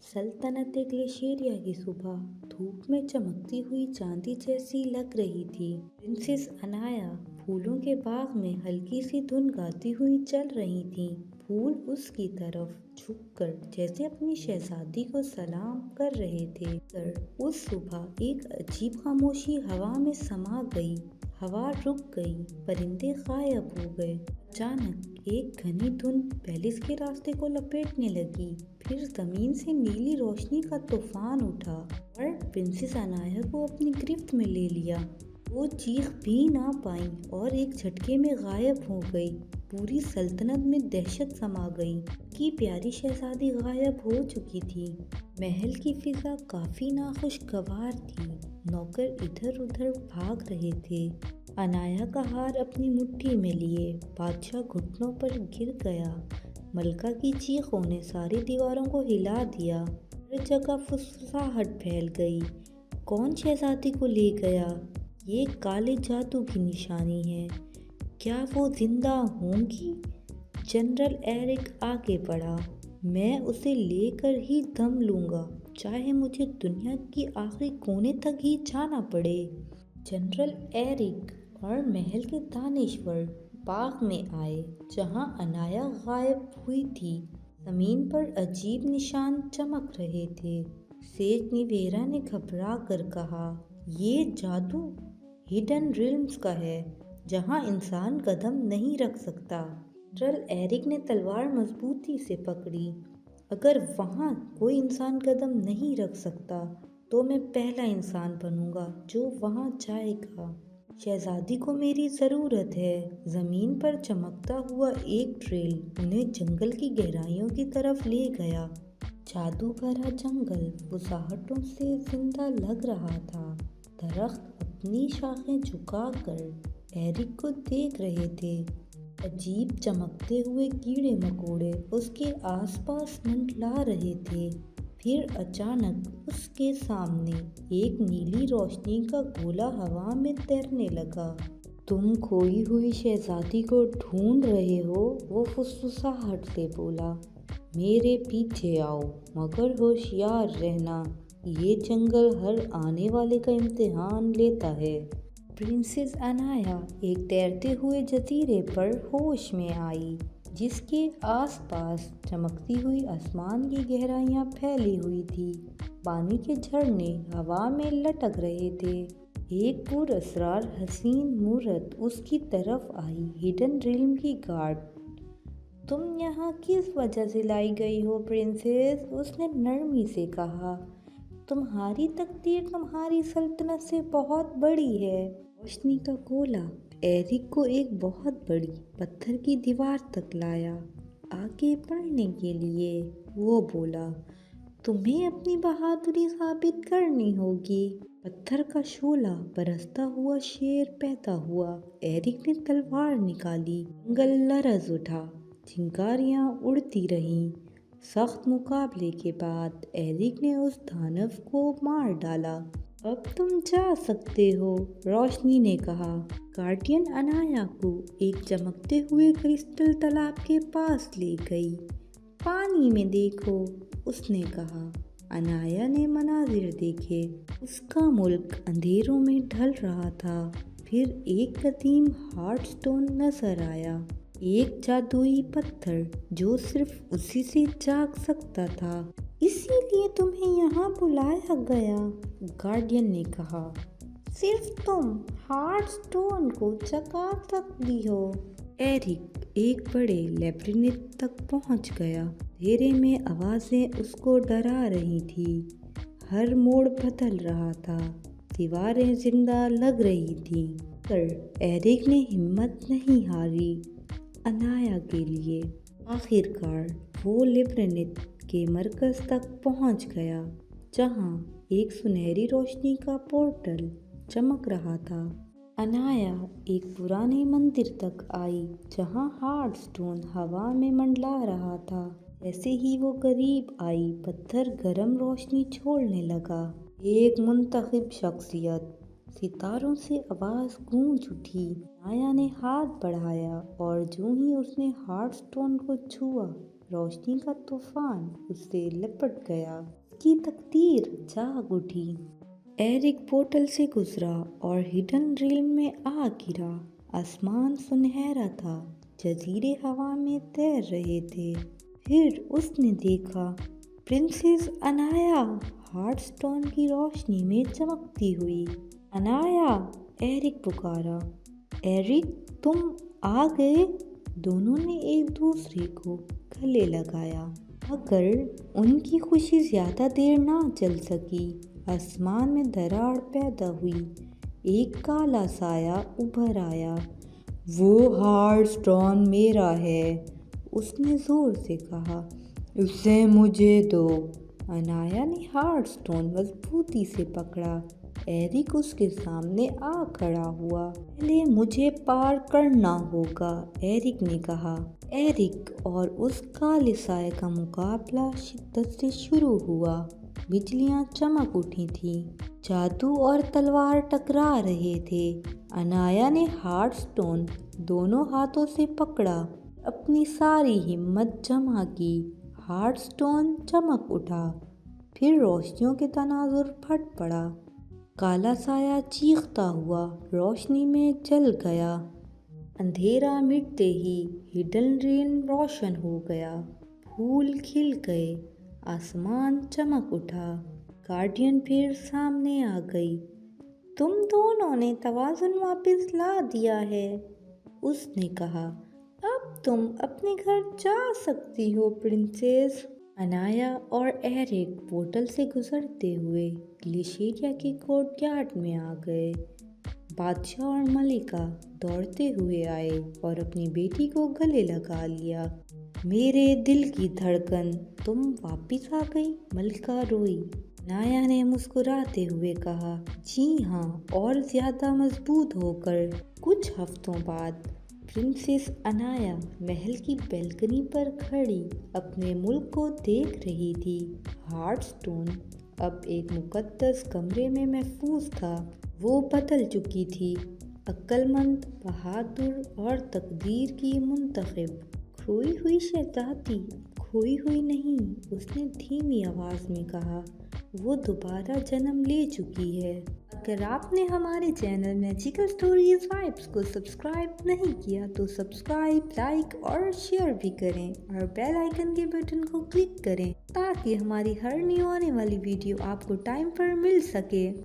सल्तनत ग्लेशियरिया की सुबह धूप में चमकती हुई चांदी जैसी लग रही थी। प्रिंसेस अनाया फूलों के बाग में हल्की सी धुन गाती हुई चल रही थी। फूल उसकी तरफ झुककर जैसे अपनी शहजादी को सलाम कर रहे थे। पर उस सुबह एक अजीब खामोशी हवा में समा गई। हवा रुक गई, परिंदे गायब हो गए। अचानक एक घनी धुंध पैलेस के रास्ते को लपेटने लगी। फिर जमीन से नीली रोशनी का तूफान उठा और प्रिंसेस अनाया को अपनी गिरफ्त में ले लिया। वो चीख भी ना पाई और एक झटके में गायब हो गई। पूरी सल्तनत में दहशत समा गई कि प्यारी शहजादी गायब हो चुकी थी। महल की फिजा काफी नाखुशगवार थी। नौकर इधर उधर भाग रहे थे। अनाया का हार अपनी मुट्ठी में लिए बादशाह घुटनों पर गिर गया। मलका की चीखों ने सारी दीवारों को हिला दिया। हर जगह फुसफुसाहट फैल गई। कौन शहजादी को ले गया? ये काले जादू की निशानी है। क्या वो जिंदा होंगी? जनरल एरिक आगे बढ़ा। मैं उसे लेकर ही दम लूंगा, चाहे मुझे दुनिया की आखिरी कोने तक ही जाना पड़े। जनरल एरिक और महल के दानिश्वर बाग में आए जहां अनाया गायब हुई थी। जमीन पर अजीब निशान चमक रहे थे। सेज निवेरा ने घबरा कर कहा, ये जादू हिडन रिल्म्स का है, जहां इंसान कदम नहीं रख सकता। जनरल एरिक ने तलवार मजबूती से पकड़ी। अगर वहां कोई इंसान कदम नहीं रख सकता तो मैं पहला इंसान बनूंगा जो वहां जाएगा। शहजादी को मेरी ज़रूरत है। ज़मीन पर चमकता हुआ एक ट्रेल उन्हें जंगल की गहराइयों की तरफ ले गया। जादू भरा जंगल बुसाहटों से जिंदा लग रहा था। दरख्त अपनी शाखें झुकाकर एरिक को देख रहे थे। अजीब चमकते हुए कीड़े मकोड़े उसके आसपास मंडला रहे थे। फिर अचानक उसके सामने एक नीली रोशनी का गोला हवा में तैरने लगा। तुम खोई हुई शहजादी को ढूंढ रहे हो? वो फुसफुसाहट से बोला। मेरे पीछे आओ, मगर होशियार रहना, ये जंगल हर आने वाले का इम्तिहान लेता है। प्रिंसेस अनाया एक तैरते हुए जजीरे पर होश में आई, जिसके आसपास चमकती हुई आसमान की गहराइयां फैली हुई थी। पानी के झरने हवा में लटक रहे थे। एक पुरअसरार हसीन मूरत उसकी तरफ आई, हिडन रिल्म की गार्ड। तुम यहाँ किस वजह से लाई गई हो प्रिंसेस? उसने नरमी से कहा। तुम्हारी तकदीर तुम्हारी सल्तनत से बहुत बड़ी है। रोशनी का गोला एरिक को एक बहुत बड़ी पत्थर की दीवार तक लाया। आगे बढ़ने के लिए वो बोला, तुम्हें अपनी बहादुरी साबित करनी होगी। पत्थर का शोला बरसता हुआ शेर पैदा हुआ। एरिक ने तलवार निकाली। जंगल लरज उठा, चिंगारियां उड़ती रहीं। सख्त मुकाबले के बाद एरिक ने उस दानव को मार डाला। अब तुम जा सकते हो, रोशनी ने कहा। गार्डियन अनाया को एक चमकते हुए क्रिस्टल तालाब के पास ले गई। पानी में देखो, उसने कहा। अनाया ने मनाजिर देखे। उसका मुल्क अंधेरों में ढल रहा था। फिर एक कदीम हार्टस्टोन नजर आया, एक जादुई पत्थर जो सिर्फ उसी से जाग सकता था। इसीलिए तुम्हें यहाँ बुलाया गया, गार्डियन ने कहा। सिर्फ तुम हार्टस्टोन को जगा सकती हो। एरिक एक बड़े लेब्रिनिथ तक पहुँच गया। अंधेरे में आवाज़ें उसको डरा रही थी। हर मोड़ बदल रहा था। दीवारें जिंदा लग रही थीं। पर एरिक ने हिम्मत नहीं हारी। अनाया के लिए आखिरकार वो लेब्रिनिथ के मरकज तक पहुंच गया, जहां एक सुनहरी रोशनी का पोर्टल चमक रहा था। अनाया एक पुराने मंदिर तक आई, जहां हार्टस्टोन हवा में मंडला रहा था। जैसे ही वो करीब आई, पत्थर गर्म रोशनी छोड़ने लगा। एक मुंतखब शख्सियत। सितारों से आवाज गूंज उठी। अनाया ने हाथ बढ़ाया और जो ही उसने हार्टस्टोन को छुआ, रोशनी का तूफान उससे लपट गया। उसकी तकदीर जाग उठी। एरिक पोर्टल से गुजरा और हिडन रिल्म में आ गिरा। आसमान सुनहरा था, जजीरे हवा में तैर रहे थे। फिर उसने देखा प्रिंसेस अनाया हार्टस्टोन की रोशनी में चमकती हुई। अनाया, एरिक पुकारा। एरिक, तुम आ गए। दोनों ने एक दूसरे को गले लगाया। मगर उनकी खुशी ज्यादा देर ना चल सकी। आसमान में दरार पैदा हुई। एक काला साया उभर आया। वो हार्टस्टोन मेरा है, उसने जोर से कहा। उसे मुझे दो। अनाया ने हार्टस्टोन मजबूती से पकड़ा। एरिक उसके सामने आ खड़ा हुआ। पहले मुझे पार करना होगा, एरिक ने कहा। एरिक और उस काले साए का मुकाबला शिद्दत से शुरू हुआ। बिजलियां चमक उठी थी, जादू और तलवार टकरा रहे थे। अनाया ने हार्टस्टोन दोनों हाथों से पकड़ा, अपनी सारी हिम्मत जमा की। हार्टस्टोन चमक उठा, फिर रोशनियों के तनाजुर फट पड़ा। काला साया चीखता हुआ रोशनी में जल गया। अंधेरा मिटते ही हिडन रिल्म रोशन हो गया। फूल खिल गए, आसमान चमक उठा। गार्डियन फिर सामने आ गई। तुम दोनों ने तवाज़ुन वापस ला दिया है, उसने कहा। अब तुम अपने घर जा सकती हो प्रिंसेस। अनाया और एरिक पोर्टल से गुजरते हुए ग्लिशेरिया के कोर्टयार्ड में आ गए। बादशाह और मलिका दौड़ते हुए आए और अपनी बेटी को गले लगा लिया। मेरे दिल की धड़कन, तुम वापिस आ गई, मलिका रोई। अनाया ने मुस्कुराते हुए कहा, जी हाँ, और ज्यादा मजबूत होकर। कुछ हफ्तों बाद प्रिंसेस अनाया महल की बैल्कनी पर खड़ी अपने मुल्क को देख रही थी। हार्टस्टोन अब एक मुकद्दस कमरे में महफूज था। वो बदल चुकी थी, अक्लमंद, बहादुर और तकदीर की मुंतखब। खोई हुई शहजादी खोई हुई नहीं, उसने धीमी आवाज में कहा। वो दोबारा जन्म ले चुकी है। अगर आपने हमारे चैनल मैजिकल स्टोरीज वाइब्स को सब्सक्राइब नहीं किया तो सब्सक्राइब, लाइक और शेयर भी करें और बेल आइकन के बटन को क्लिक करें ताकि हमारी हर न्यू आने वाली वीडियो आपको टाइम पर मिल सके।